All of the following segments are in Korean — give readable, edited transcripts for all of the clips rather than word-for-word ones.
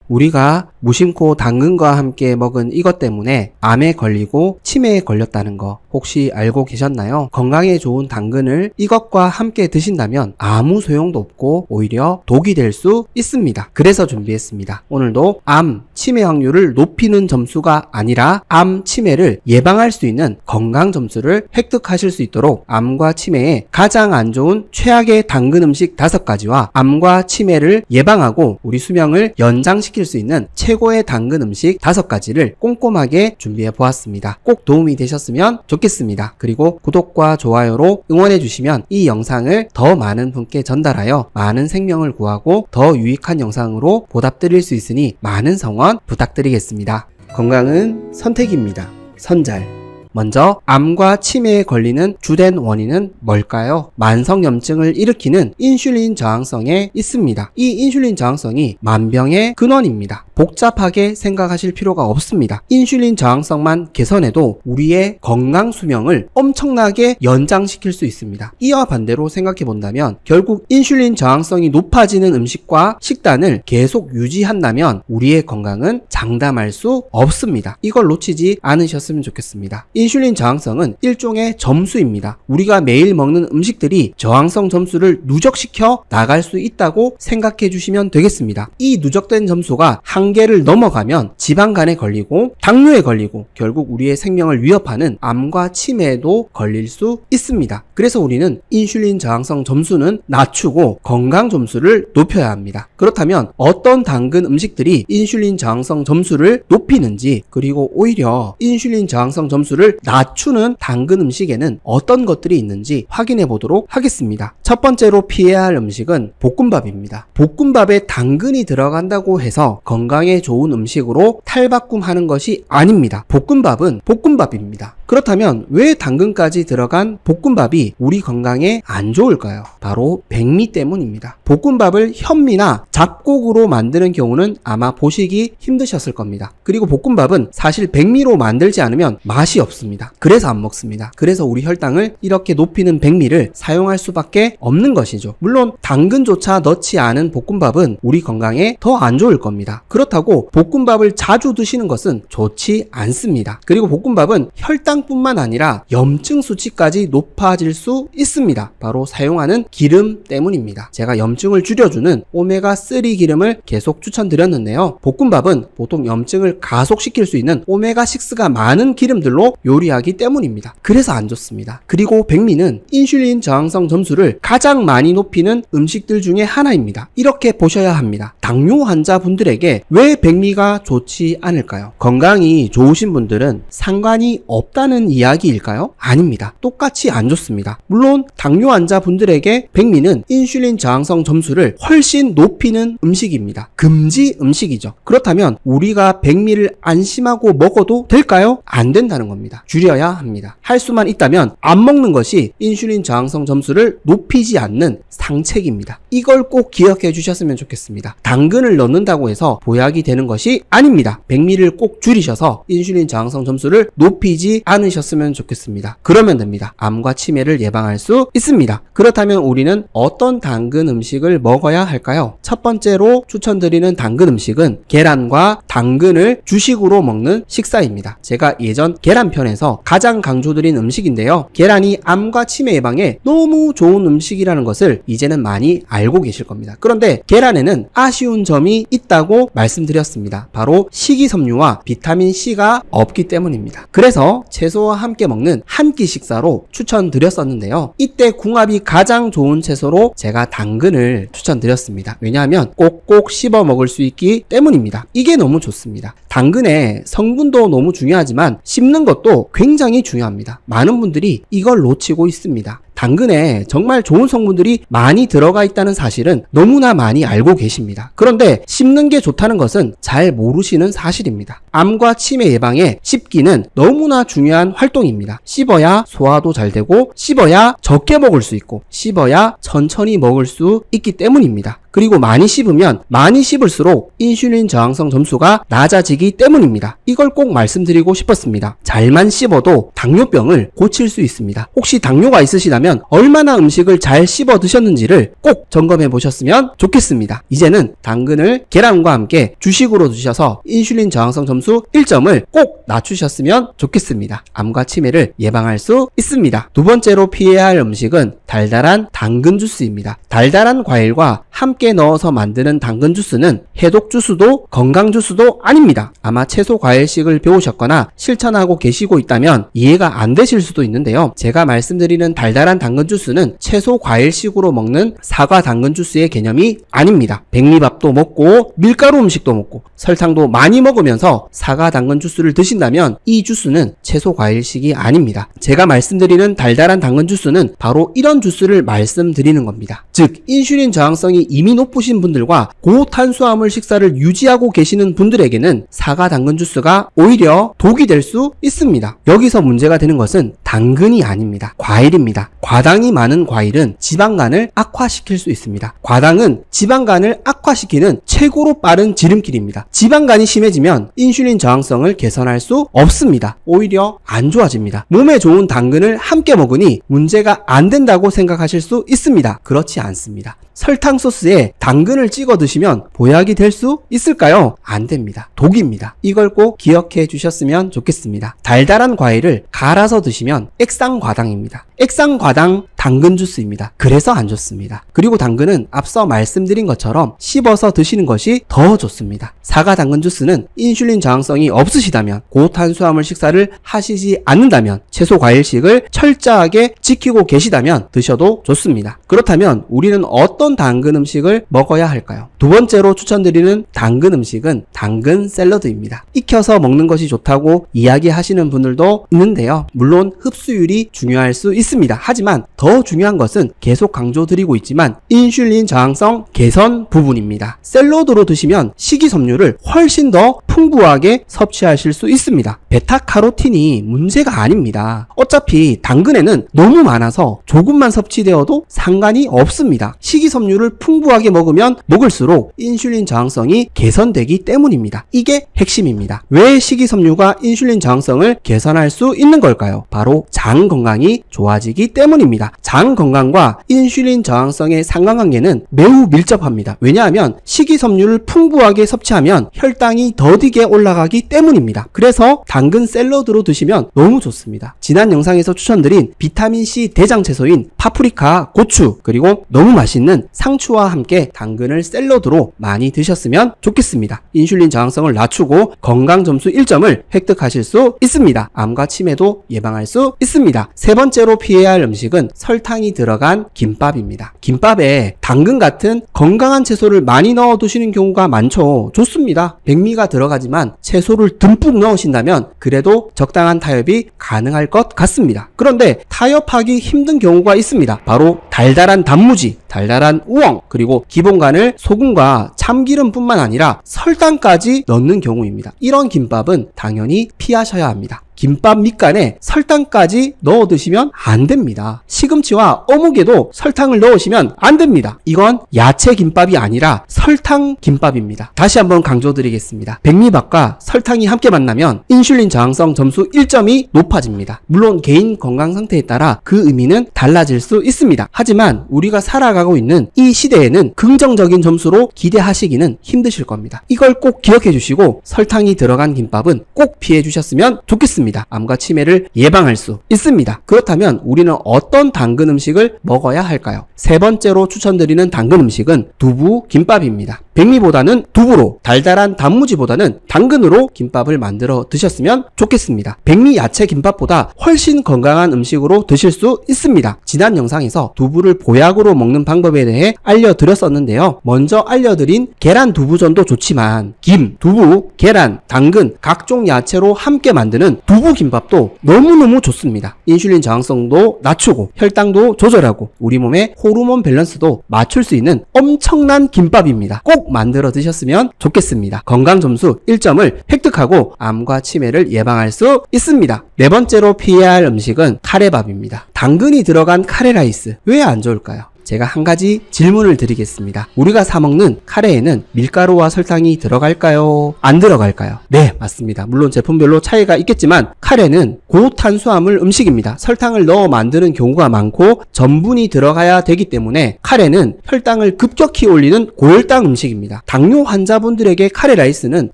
우리가 무심코 당근과 함께 먹은 이것 때문에 암에 걸리고 치매에 걸렸다는 거 혹시 알고 계셨나요? 건강에 좋은 당근을 이것과 함께 드신다면 아무 소용도 없고 오히려 독이 될 수 있습니다. 그래서 준비했습니다. 오늘도 암, 치매 확률을 높이는 점수가 아니라 암, 치매를 예방할 수 있는 건강 점수를 획득하실 수 있도록 암과 치매에 가장 안 좋은 최악의 당근 음식 5가지와 암과 치매를 예방하고 우리 수명을 연장시킬 수 있는 최고의 당근 음식 5가지를 꼼꼼하게 준비해 보았습니다. 꼭 도움이 되셨으면 좋겠습니다. 그리고 구독과 좋아요로 응원해 주시면 이 영상을 더 많은 분께 전달하여 많은 생명을 구하고 더 유익한 영상으로 보답드릴 수 있으니 많은 성원 부탁드리겠습니다. 건강은 선택입니다. 선잘. 먼저 암과 치매에 걸리는 주된 원인은 뭘까요? 만성염증을 일으키는 인슐린 저항성에 있습니다. 이 인슐린 저항성이 만병의 근원입니다. 복잡하게 생각하실 필요가 없습니다. 인슐린 저항성만 개선해도 우리의 건강 수명을 엄청나게 연장시킬 수 있습니다. 이와 반대로 생각해 본다면 결국 인슐린 저항성이 높아지는 음식과 식단을 계속 유지한다면 우리의 건강은 장담할 수 없습니다. 이걸 놓치지 않으셨으면 좋겠습니다. 인슐린 저항성은 일종의 점수입니다. 우리가 매일 먹는 음식들이 저항성 점수를 누적시켜 나갈 수 있다고 생각해 주시면 되겠습니다. 이 누적된 점수가 한계를 넘어가면 지방간에 걸리고 당뇨에 걸리고 결국 우리의 생명을 위협하는 암과 치매에도 걸릴 수 있습니다. 그래서 우리는 인슐린 저항성 점수는 낮추고 건강 점수를 높여야 합니다. 그렇다면 어떤 당근 음식들이 인슐린 저항성 점수를 높이는지 그리고 오히려 인슐린 저항성 점수를 낮추는 당근 음식에는 어떤 것들이 있는지 확인해 보도록 하겠습니다. 첫 번째로 피해야 할 음식은 볶음밥입니다. 볶음밥에 당근이 들어간다고 해서 건강에 좋은 음식으로 탈바꿈하는 것이 아닙니다. 볶음밥은 볶음밥입니다. 그렇다면 왜 당근까지 들어간 볶음밥이 우리 건강에 안 좋을까요? 바로 백미 때문입니다. 볶음밥을 현미나 잡곡으로 만드는 경우는 아마 보시기 힘드셨을 겁니다. 그리고 볶음밥은 사실 백미로 만들지 않으면 맛이 없습니다. 그래서 안 먹습니다. 그래서 우리 혈당을 이렇게 높이는 백미를 사용할 수밖에 없는 것이죠. 물론 당근조차 넣지 않은 볶음밥은 우리 건강에 더 안 좋을 겁니다. 그렇다고 볶음밥을 자주 드시는 것은 좋지 않습니다. 그리고 볶음밥은 혈당뿐만 아니라 염증 수치까지 높아질 수 있습니다. 바로 사용하는 기름 때문입니다. 제가 염증을 줄여주는 오메가3 기름을 계속 추천드렸는데요. 볶음밥은 보통 염증을 가속시킬 수 있는 오메가6가 많은 기름들로 요리하기 때문입니다. 그래서 안 좋습니다. 그리고 백미는 인슐린 저항성 점수를 가장 많이 높이는 음식들 중에 하나입니다. 이렇게 보셔야 합니다. 당뇨 환자분들에게 왜 백미가 좋지 않을까요? 건강이 좋으신 분들은 상관이 없다는 이야기일까요? 아닙니다. 똑같이 안 좋습니다. 물론 당뇨 환자분들에게 백미는 인슐린 저항성 점수를 훨씬 높이는 음식입니다. 금지 음식이죠. 그렇다면 우리가 백미를 안심하고 먹어도 될까요? 안 된다는 겁니다. 줄여야 합니다. 할 수만 있다면 안 먹는 것이 인슐린 저항성 점수를 높이지 않는 상책입니다. 이걸 꼭 기억해 주셨으면 좋겠습니다. 당근을 넣는다고 해서 보약이 되는 것이 아닙니다. 백미를 꼭 줄이셔서 인슐린 저항성 점수를 높이지 않으셨으면 좋겠습니다. 그러면 됩니다. 암과 치매를 예방할 수 있습니다. 그렇다면 우리는 어떤 당근 음식을 먹어야 할까요? 첫 번째로 추천드리는 당근 음식은 계란과 당근을 주식으로 먹는 식사입니다. 제가 예전 계란편에서 가장 강조드린 음식인데요. 계란이 암과 치매 예방에 너무 좋은 음식이라는 것을 이제는 많이 알고 계실 겁니다. 그런데 계란에는 아쉬운 점이 있다고 말씀드렸습니다. 바로 식이섬유와 비타민C가 없기 때문입니다. 그래서 채소와 함께 먹는 한 끼 식사로 추천드렸었는데요. 이때 궁합이 가장 좋은 채소로 제가 당근을 추천드렸습니다. 왜냐하면 꼭꼭 씹어 먹을 수 있기 때문입니다. 이게 너무 좋습니다. 당근의 성분도 너무 중요하지만 씹는 것도 굉장히 중요합니다. 많은 분들이 이걸 놓치고 있습니다. 당근에 정말 좋은 성분들이 많이 들어가 있다는 사실은 너무나 많이 알고 계십니다. 그런데 씹는 게 좋다는 것은 잘 모르시는 사실입니다. 암과 치매 예방에 씹기는 너무나 중요한 활동입니다. 씹어야 소화도 잘 되고 씹어야 적게 먹을 수 있고 씹어야 천천히 먹을 수 있기 때문입니다. 그리고 많이 씹으면 많이 씹을수록 인슐린 저항성 점수가 낮아지기 때문입니다. 이걸 꼭 말씀드리고 싶었습니다. 잘만 씹어도 당뇨병을 고칠 수 있습니다. 혹시 당뇨가 있으시다면 얼마나 음식을 잘 씹어 드셨는지를 꼭 점검해 보셨으면 좋겠습니다. 이제는 당근을 계란과 함께 주식으로 드셔서 인슐린 저항성 점수 1점을 꼭 낮추셨으면 좋겠습니다. 암과 치매를 예방할 수 있습니다. 두 번째로 피해야 할 음식은 달달한 당근 주스입니다. 달달한 과일과 함께 넣어서 만드는 당근 주스는 해독 주스도 건강 주스도 아닙니다. 아마 채소 과일식을 배우셨거나 실천하고 계시고 있다면 이해가 안 되실 수도 있는데요. 제가 말씀드리는 달달한 당근 주스는 채소 과일식으로 먹는 사과 당근 주스의 개념이 아닙니다. 백미밥도 먹고 밀가루 음식도 먹고 설탕도 많이 먹으면서 사과 당근 주스를 드신다면 이 주스는 채소 과일식이 아닙니다. 제가 말씀드리는 달달한 당근 주스는 바로 이런 주스를 말씀드리는 겁니다. 즉 인슐린 저항성이 이미 높으신 분들과 고탄수화물 식사를 유지하고 계시는 분들에게는 사과 당근 주스가 오히려 독이 될 수 있습니다. 여기서 문제가 되는 것은 당근이 아닙니다. 과일입니다. 과당이 많은 과일은 지방간을 악화시킬 수 있습니다. 과당은 지방간을 악화시키는 최고로 빠른 지름길입니다. 지방간이 심해지면 인슐린 저항성을 개선할 수 없습니다. 오히려 안 좋아집니다. 몸에 좋은 당근을 함께 먹으니 문제가 안 된다고 생각하실 수 있습니다. 그렇지 않습니다. 설탕 소스에 당근을 찍어 드시면 보약이 될 수 있을까요? 안 됩니다. 독입니다. 이걸 꼭 기억해 주셨으면 좋겠습니다. 달달한 과일을 갈아서 드시면 액상과당입니다. 액상과당 당근 주스입니다. 그래서 안 좋습니다. 그리고 당근은 앞서 말씀드린 것처럼 씹어서 드시는 것이 더 좋습니다. 사과 당근 주스는 인슐린 저항성이 없으시다면 고탄수화물 식사를 하시지 않는다면 채소 과일식을 철저하게 지키고 계시다면 드셔도 좋습니다. 그렇다면 우리는 어떤 당근 음식을 먹어야 할까요? 두 번째로 추천드리는 당근 음식은 당근 샐러드입니다. 익혀서 먹는 것이 좋다고 이야기하시는 분들도 있는데요. 물론 흡수율이 중요할 수 있습니다. 하지만 더 중요한 것은 계속 강조드리고 있지만 인슐린 저항성 개선 부분입니다. 샐러드로 드시면 식이섬유를 훨씬 더 풍부하게 섭취하실 수 있습니다. 베타카로틴이 문제가 아닙니다. 어차피 당근에는 너무 많아서 조금만 섭취되어도 상관이 없습니다. 식이섬유를 풍부하게 먹으면 먹을수록 인슐린 저항성이 개선되기 때문입니다. 이게 핵심입니다. 왜 식이섬유가 인슐린 저항성을 개선할 수 있는 걸까요? 바로 장 건강이 좋아지기 때문입니다. 장 건강과 인슐린 저항성의 상관관계는 매우 밀접합니다. 왜냐하면 식이섬유를 풍부하게 섭취하면 혈당이 더디게 올라가기 때문입니다. 그래서 당근 샐러드로 드시면 너무 좋습니다. 지난 영상에서 추천드린 비타민C 대장채소인 파프리카, 고추, 그리고 너무 맛있는 상추와 함께 당근을 샐러드로 많이 드셨으면 좋겠습니다. 인슐린 저항성을 낮추고 건강 점수 1점을 획득하실 수 있습니다. 암과 치매도 예방할 수 있습니다. 세 번째로 피해야 할 음식은 설탕이 들어간 김밥입니다. 김밥에 당근 같은 건강한 채소를 많이 넣어 두시는 경우가 많죠. 좋습니다. 백미가 들어가지만 채소를 듬뿍 넣으신다면 그래도 적당한 타협이 가능할 것 같습니다. 그런데 타협하기 힘든 경우가 있습니다. 바로 달달한 단무지, 달달한 우엉, 그리고 기본간을 소금과 참기름뿐만 아니라 설탕까지 넣는 경우입니다. 이런 김밥은 당연히 피하셔야 합니다. 김밥 밑간에 설탕까지 넣어 드시면 안 됩니다. 시금치와 어묵에도 설탕을 넣으시면 안 됩니다. 이건 야채 김밥이 아니라 설탕 김밥입니다. 다시 한번 강조드리겠습니다. 백미밥과 설탕이 함께 만나면 인슐린 저항성 점수 1점이 높아집니다. 물론 개인 건강 상태에 따라 그 의미는 달라질 수 있습니다. 하지만 우리가 살아가고 있는 이 시대에는 긍정적인 점수로 기대하시기는 힘드실 겁니다. 이걸 꼭 기억해 주시고 설탕이 들어간 김밥은 꼭 피해 주셨으면 좋겠습니다. 암과 치매를 예방할 수 있습니다. 그렇다면 우리는 어떤 당근 음식을 먹어야 할까요? 세 번째로 추천드리는 당근 음식은 두부 김밥입니다. 백미보다는 두부로, 달달한 단무지보다는 당근으로 김밥을 만들어 드셨으면 좋겠습니다. 백미 야채 김밥보다 훨씬 건강한 음식으로 드실 수 있습니다. 지난 영상에서 두부를 보약으로 먹는 방법에 대해 알려드렸었는데요. 먼저 알려드린 계란 두부전도 좋지만 김, 두부, 계란, 당근, 각종 야채로 함께 만드는 두부 김밥도 너무너무 좋습니다. 인슐린 저항성도 낮추고 혈당도 조절하고 우리 몸의 호르몬 밸런스도 맞출 수 있는 엄청난 김밥입니다. 꼭 만들어 드셨으면 좋겠습니다. 건강 점수 1점을 획득하고 암과 치매를 예방할 수 있습니다. 네 번째로 피해야 할 음식은 카레밥입니다. 당근이 들어간 카레라이스 왜 안 좋을까요? 제가 한 가지 질문을 드리겠습니다. 우리가 사 먹는 카레에는 밀가루와 설탕이 들어갈까요? 안 들어갈까요? 네, 맞습니다. 물론 제품별로 차이가 있겠지만 카레는 고탄수화물 음식입니다. 설탕을 넣어 만드는 경우가 많고 전분이 들어가야 되기 때문에 카레는 혈당을 급격히 올리는 고혈당 음식입니다. 당뇨 환자분들에게 카레 라이스는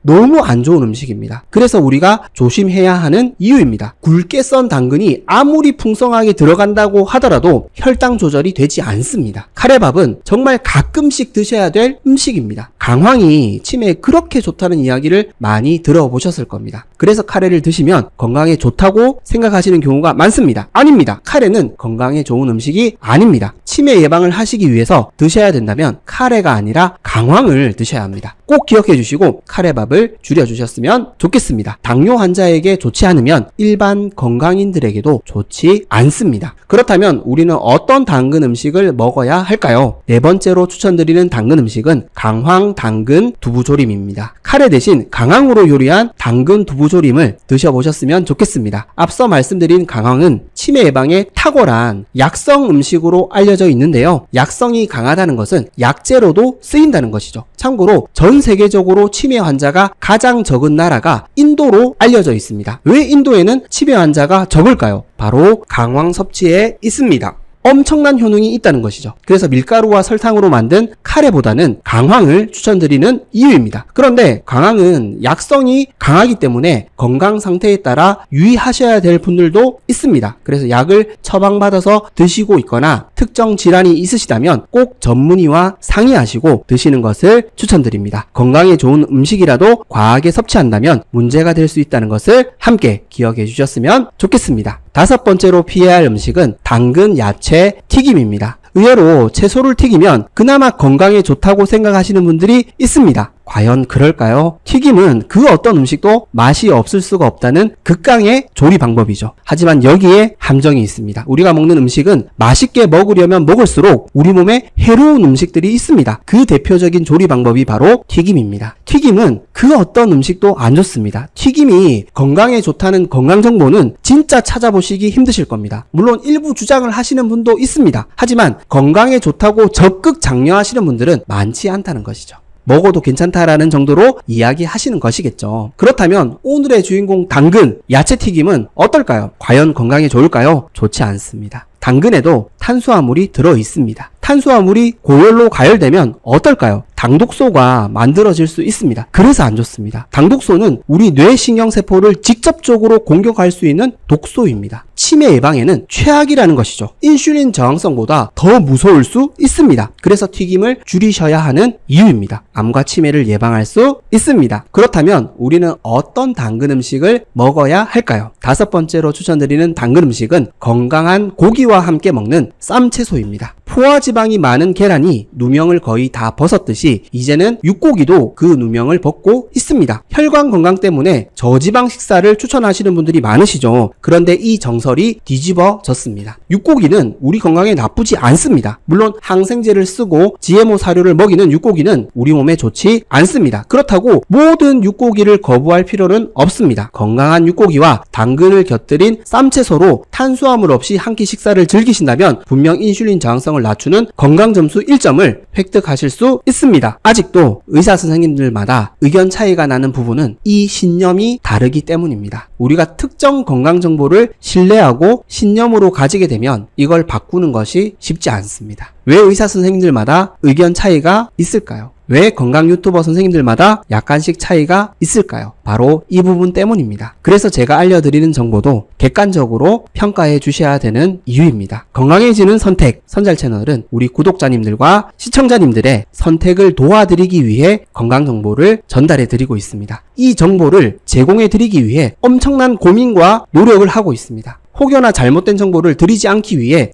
너무 안 좋은 음식입니다. 그래서 우리가 조심해야 하는 이유입니다. 굵게 썬 당근이 아무리 풍성하게 들어간다고 하더라도 혈당 조절이 되지 않습니다. 카레밥은 정말 가끔씩 드셔야 될 음식입니다. 강황이 치매에 그렇게 좋다는 이야기를 많이 들어보셨을 겁니다. 그래서 카레를 드시면 건강에 좋다고 생각하시는 경우가 많습니다. 아닙니다. 카레는 건강에 좋은 음식이 아닙니다. 치매 예방을 하시기 위해서 드셔야 된다면 카레가 아니라 강황을 드셔야 합니다. 꼭 기억해 주시고 카레밥을 줄여주셨으면 좋겠습니다. 당뇨 환자에게 좋지 않으면 일반 건강인들에게도 좋지 않습니다. 그렇다면 우리는 어떤 당근 음식을 먹어야 할까요? 네 번째로 추천드리는 당근 음식은 강황 당근 두부조림입니다. 카레 대신 강황으로 요리한 당근 두부조림을 드셔보셨으면 좋겠습니다. 앞서 말씀드린 강황은 치매 예방에 탁월한 약성 음식으로 알려져 있는데요. 약성이 강하다는 것은 약재로도 쓰인다는 것이죠. 참고로 전 세계적으로 치매 환자가 가장 적은 나라가 인도로 알려져 있습니다. 왜 인도에는 치매 환자가 적을까요? 바로 강황 섭취에 있습니다. 엄청난 효능이 있다는 것이죠. 그래서 밀가루와 설탕으로 만든 카레보다는 강황을 추천드리는 이유입니다. 그런데 강황은 약성이 강하기 때문에 건강 상태에 따라 유의하셔야 될 분들도 있습니다. 그래서 약을 처방받아서 드시고 있거나 특정 질환이 있으시다면 꼭 전문의와 상의하시고 드시는 것을 추천드립니다. 건강에 좋은 음식이라도 과하게 섭취한다면 문제가 될 수 있다는 것을 함께 기억해 주셨으면 좋겠습니다. 다섯 번째로 피해야 할 음식은 당근 야채 튀김입니다. 의외로 채소를 튀기면 그나마 건강에 좋다고 생각하시는 분들이 있습니다. 과연 그럴까요? 튀김은 그 어떤 음식도 맛이 없을 수가 없다는 극강의 조리 방법이죠. 하지만 여기에 함정이 있습니다. 우리가 먹는 음식은 맛있게 먹으려면 먹을수록 우리 몸에 해로운 음식들이 있습니다. 그 대표적인 조리 방법이 바로 튀김입니다. 튀김은 그 어떤 음식도 안 좋습니다. 튀김이 건강에 좋다는 건강 정보는 진짜 찾아보시기 힘드실 겁니다. 물론 일부 주장을 하시는 분도 있습니다. 하지만 건강에 좋다고 적극 장려하시는 분들은 많지 않다는 것이죠. 먹어도 괜찮다라는 정도로 이야기하시는 것이겠죠. 그렇다면 오늘의 주인공 당근 야채튀김은 어떨까요? 과연 건강에 좋을까요? 좋지 않습니다. 당근에도 탄수화물이 들어 있습니다. 탄수화물이 고열로 가열되면 어떨까요? 당독소가 만들어질 수 있습니다. 그래서 안 좋습니다. 당독소는 우리 뇌신경세포를 직접적으로 공격할 수 있는 독소입니다. 치매 예방에는 최악이라는 것이죠. 인슐린 저항성보다 더 무서울 수 있습니다. 그래서 튀김을 줄이셔야 하는 이유입니다. 암과 치매를 예방할 수 있습니다. 그렇다면 우리는 어떤 당근 음식을 먹어야 할까요? 다섯 번째로 추천드리는 당근 음식은 건강한 고기와 함께 먹는 쌈채소입니다. 포화지방이 많은 계란이 누명을 거의 다 벗었듯이 이제는 육고기도 그 누명을 벗고 있습니다. 혈관 건강 때문에 저지방 식사를 추천하시는 분들이 많으시죠. 그런데 이 정설이 뒤집어졌습니다. 육고기는 우리 건강에 나쁘지 않습니다. 물론 항생제를 쓰고 GMO 사료를 먹이는 육고기는 우리 몸에 좋지 않습니다. 그렇다고 모든 육고기를 거부할 필요는 없습니다. 건강한 육고기와 당근을 곁들인 쌈채소로 탄수화물 없이 한 끼 식사를 즐기신다면 분명 인슐린 저항성을 낮추는 건강점수 1점을 획득하실 수 있습니다. 아직도 의사 선생님들마다 의견 차이가 나는 부분은 이 신념이 다르기 때문입니다. 우리가 특정 건강 정보를 신뢰하고 신념으로 가지게 되면 이걸 바꾸는 것이 쉽지 않습니다. 왜 의사 선생님들마다 의견 차이가 있을까요? 왜 건강 유튜버 선생님들마다 약간씩 차이가 있을까요? 바로 이 부분 때문입니다. 그래서 제가 알려드리는 정보도 객관적으로 평가해 주셔야 되는 이유입니다. 건강해지는 선택, 선잘 채널은 우리 구독자님들과 시청자님들의 선택을 도와드리기 위해 건강 정보를 전달해 드리고 있습니다. 이 정보를 제공해 드리기 위해 엄청난 고민과 노력을 하고 있습니다. 혹여나 잘못된 정보를 드리지 않기 위해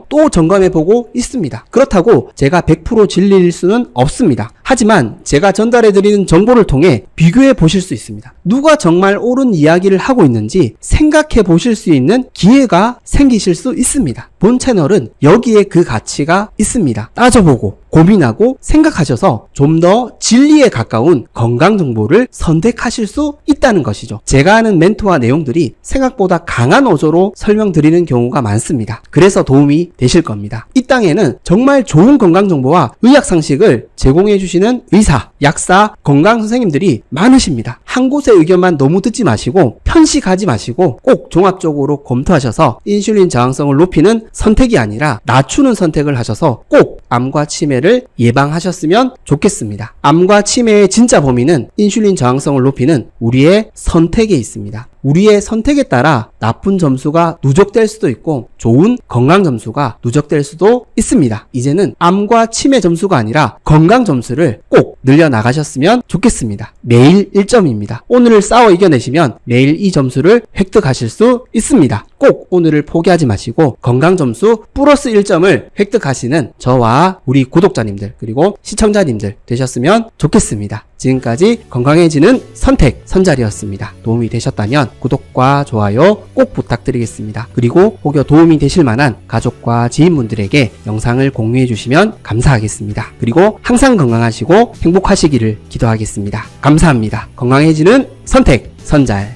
또 점검해보고 있습니다. 그렇다고 제가 100% 진리일 수는 없습니다. 하지만 제가 전달해드리는 정보를 통해 비교해 보실 수 있습니다. 누가 정말 옳은 이야기를 하고 있는지 생각해 보실 수 있는 기회가 생기실 수 있습니다. 본 채널은 여기에 그 가치가 있습니다. 따져보고 고민하고 생각하셔서 좀 더 진리에 가까운 건강 정보를 선택하실 수 있다는 것이죠. 제가 하는 멘토와 내용들이 생각보다 강한 어조로 설명드리는 경우가 많습니다. 그래서 도움이 되실 겁니다. 이 땅에는 정말 좋은 건강 정보와 의학 상식을 제공해 주시는 의사, 약사, 건강 선생님들이 많으십니다. 한 곳의 의견만 너무 듣지 마시고 편식하지 마시고 꼭 종합적으로 검토하셔서 인슐린 저항성을 높이는 선택이 아니라 낮추는 선택을 하셔서 꼭 암과 치매를 예방하셨으면 좋겠습니다. 암과 치매의 진짜 범위는 인슐린 저항성을 높이는 우리의 선택에 있습니다. 우리의 선택에 따라 나쁜 점수가 누적될 수도 있고 좋은 건강 점수가 누적될 수도 있습니다. 이제는 암과 치매 점수가 아니라 건강 점수를 꼭 늘려나가셨으면 좋겠습니다. 매일 1점입니다. 오늘을 싸워 이겨내시면 매일 이 점수를 획득하실 수 있습니다. 꼭 오늘을 포기하지 마시고 건강 점수 플러스 1점을 획득하시는 저와 우리 구독자님들 그리고 시청자님들 되셨으면 좋겠습니다. 지금까지 건강해지는 선택 선잘이었습니다. 도움이 되셨다면 구독과 좋아요 꼭 부탁드리겠습니다. 그리고 혹여 도움이 되실 만한 가족과 지인분들에게 영상을 공유해 주시면 감사하겠습니다. 그리고 항상 건강하시고 행복하시기를 기도하겠습니다. 감사합니다. 건강해지는 선택 선잘